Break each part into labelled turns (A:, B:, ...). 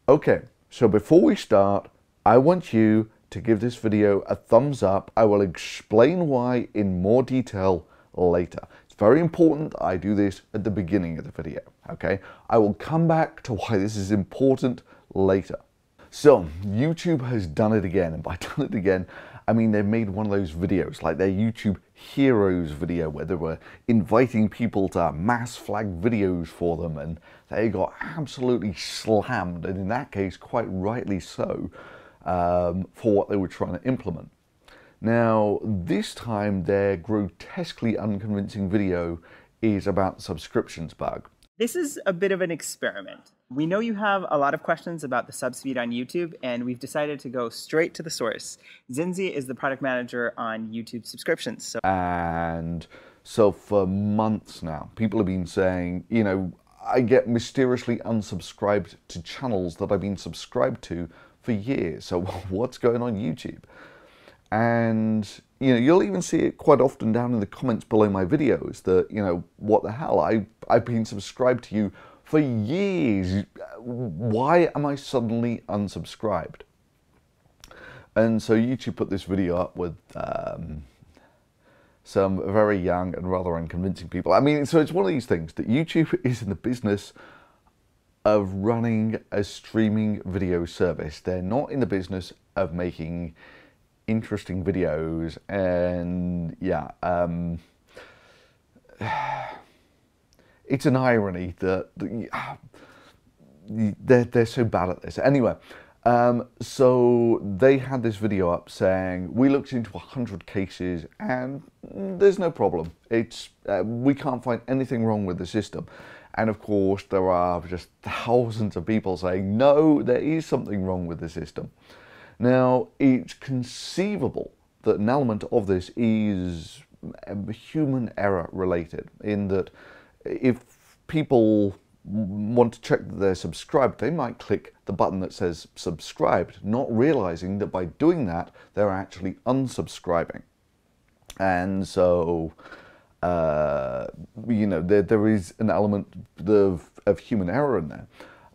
A: Okay, so before we start, I want you to give this video a thumbs up. I will explain why in more detail later. It's very important I do this at the beginning of the video, okay? I will come back to why this is important later. So, YouTube has done it again, and by done it again, I mean they've made one of those videos, like their YouTube Heroes video, where they were inviting people to mass flag videos for them, and they got absolutely slammed, and in that case, quite rightly so, for what they were trying to implement. Now, this time, their grotesquely unconvincing video is about the subscriptions bug.
B: This is a bit of an experiment. We know you have a lot of questions about the subs feed on YouTube, and we've decided to go straight to the source. Zinzi is the product manager on YouTube subscriptions.
A: And so for months now, people have been saying, you know, I get mysteriously unsubscribed to channels that I've been subscribed to for years. So what's going on YouTube? And, you know, you'll even see it quite often down in the comments below my videos that, you know, what the hell, I've been subscribed to you for years. Why am I suddenly unsubscribed? And so YouTube put this video up with some very young and rather unconvincing people. I mean, so it's one of these things that YouTube is in the business of running a streaming video service. They're not in the business of making interesting videos, and yeah, it's an irony that they're so bad at this. Anyway, so they had this video up saying, we looked into 100 cases and there's no problem. It's we can't find anything wrong with the system. And of course, there are just thousands of people saying, no, there is something wrong with the system. Now, it's conceivable that an element of this is human error related, in that if people want to check that they're subscribed, they might click the button that says subscribed, not realizing that by doing that, they're actually unsubscribing. And so, you know, there is an element of human error in there.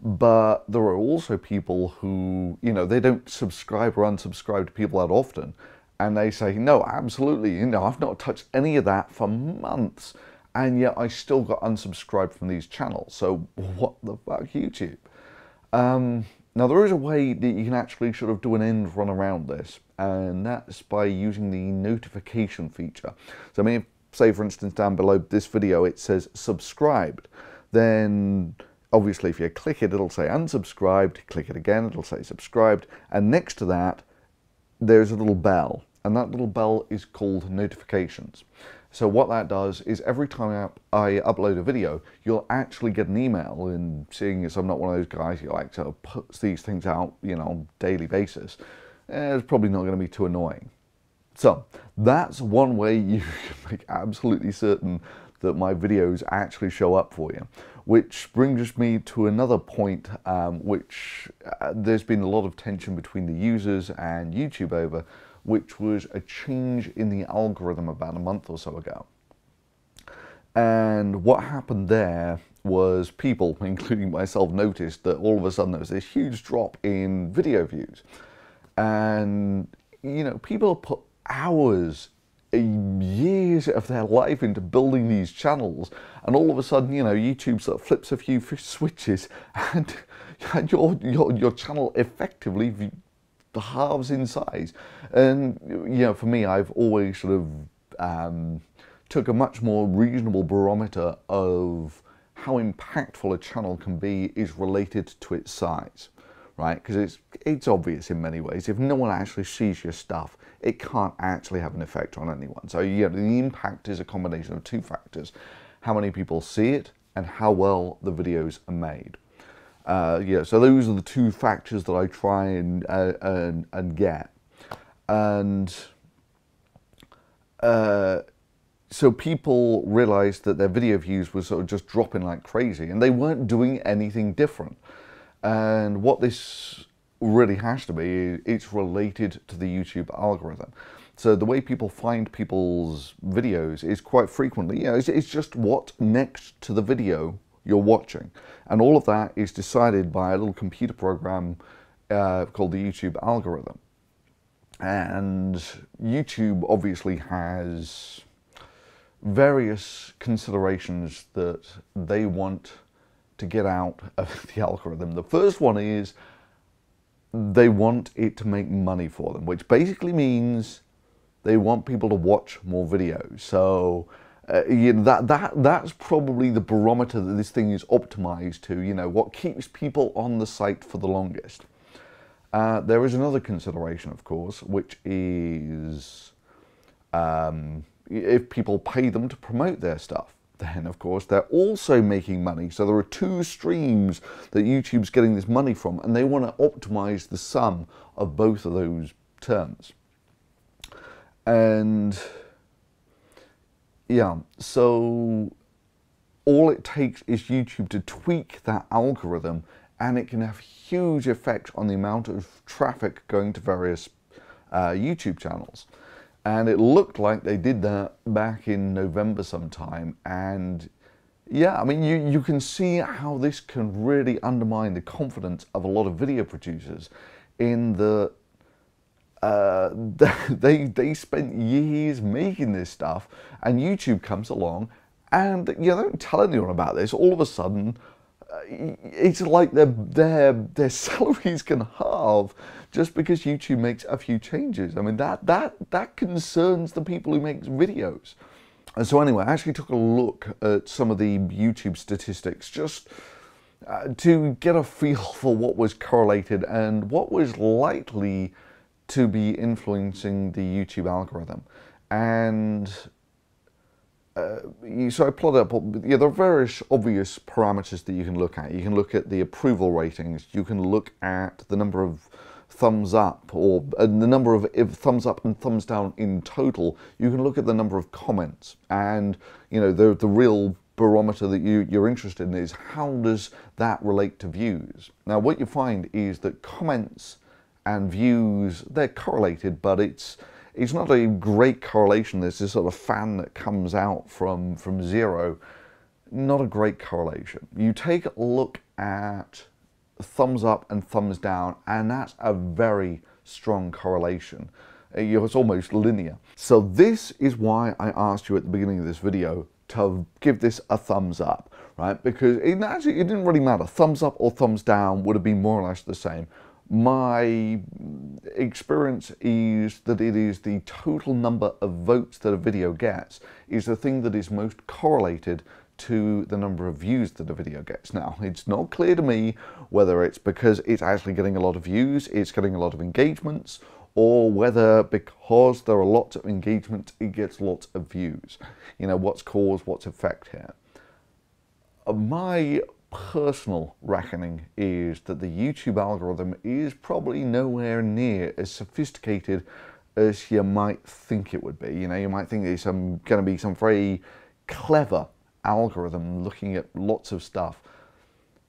A: But there are also people who, you know, they don't subscribe or unsubscribe to people that often. And they say, no, absolutely, you know, I've not touched any of that for months. And yet I still got unsubscribed from these channels. So what the fuck, YouTube? Now, there is a way that you can actually sort of do an end run around this. And that's by using the notification feature. So I mean, say, for instance, down below this video, it says subscribed. Then obviously, if you click it, it'll say unsubscribed. Click it again, it'll say subscribed. And next to that, there's a little bell. And that little bell is called notifications. So what that does is every time I upload a video, you'll actually get an email. And seeing as I'm not one of those guys who like to put these things out, you know, on a daily basis, it's probably not going to be too annoying. So that's one way you can make absolutely certain that my videos actually show up for you. Which brings me to another point, which there's been a lot of tension between the users and YouTube over, which was a change in the algorithm about a month or so ago. And what happened there was people, including myself, noticed that all of a sudden there was this huge drop in video views. And, you know, people put hours, years of their life into building these channels, and all of a sudden, you know, YouTube sort of flips a few switches, and your channel effectively halves in size. And you know, for me, I've always sort of took a much more reasonable barometer of how impactful a channel can be is related to its size, right? Because it's obvious in many ways. If no one actually sees your stuff, it can't actually have an effect on anyone. So yeah, the impact is a combination of two factors: how many people see it and how well the videos are made. Yeah, so those are the two factors that I try and get. And so people realized that their video views were sort of just dropping like crazy, and they weren't doing anything different. And what this really has to be, it's related to the YouTube algorithm. So the way people find people's videos is quite frequently, you know, it's just what's next to the video you're watching. And all of that is decided by a little computer program called the YouTube algorithm. And YouTube obviously has various considerations that they want to get out of the algorithm. The first one is they want it to make money for them, which basically means they want people to watch more videos. So that's probably the barometer that this thing is optimized to, what keeps people on the site for the longest. There is another consideration, of course, which is if people pay them to promote their stuff, then of course they're also making money. So there are two streams that YouTube's getting this money from, and they want to optimize the sum of both of those terms. And yeah, so all it takes is YouTube to tweak that algorithm, and it can have huge effects on the amount of traffic going to various YouTube channels. And it looked like they did that back in November sometime. And yeah, I mean, you can see how this can really undermine the confidence of a lot of video producers in the they spent years making this stuff, and YouTube comes along and they don't tell anyone about this. All of a sudden, it's like their salaries can halve just because YouTube makes a few changes. I mean, that concerns the people who make videos. And so anyway, I actually took a look at some of the YouTube statistics just to get a feel for what was correlated and what was likely to be influencing the YouTube algorithm. And so I plotted up, there are various obvious parameters that you can look at. You can look at the approval ratings, you can look at the number of thumbs up, or the number of thumbs up and thumbs down in total. You can look at the number of comments, and the real barometer that you're interested in is how does that relate to views. Now what you find is that comments and views, they're correlated, but it's not a great correlation. There's this sort of fan that comes out from zero. Not a great correlation. You take a look at thumbs up and thumbs down, and that's a very strong correlation. It's almost linear. So this is why I asked you at the beginning of this video to give this a thumbs up, right? Because it didn't really matter. Thumbs up or thumbs down would have been more or less the same. My experience is that it is the total number of votes that a video gets is the thing that is most correlated to the number of views that a video gets. Now, it's not clear to me whether it's because it's actually getting a lot of views, it's getting a lot of engagements, or whether because there are lots of engagements, it gets lots of views. What's cause, what's effect here. My personal reckoning is that the YouTube algorithm is probably nowhere near as sophisticated as you might think it would be. You might think there's going to be some very clever algorithm looking at lots of stuff.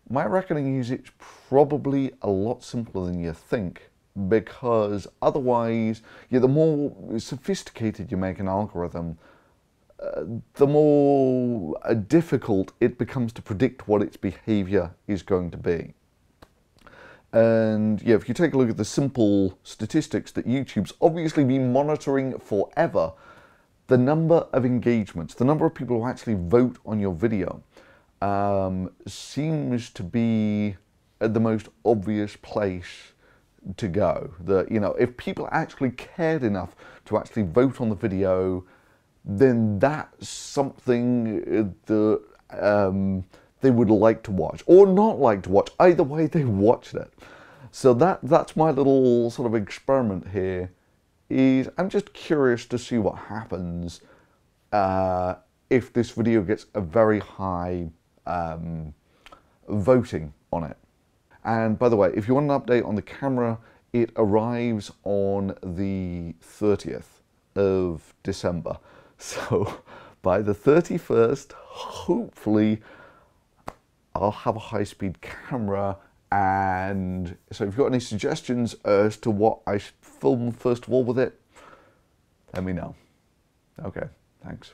A: My reckoning is it's probably a lot simpler than you think, because otherwise, the more sophisticated you make an algorithm, the more difficult it becomes to predict what its behavior is going to be. And if you take a look at the simple statistics that YouTube's obviously been monitoring forever, the number of engagements, the number of people who actually vote on your video, seems to be the most obvious place to go. That, if people actually cared enough to actually vote on the video, then that's something that they would like to watch, or not like to watch. Either way, they watched it. So that's my little sort of experiment here. Is I'm just curious to see what happens if this video gets a very high voting on it. And by the way, if you want an update on the camera, it arrives on the 30th of December. So by the 31st, hopefully I'll have a high-speed camera. And so if you've got any suggestions as to what I should film first of all with it, let me know. Okay, thanks.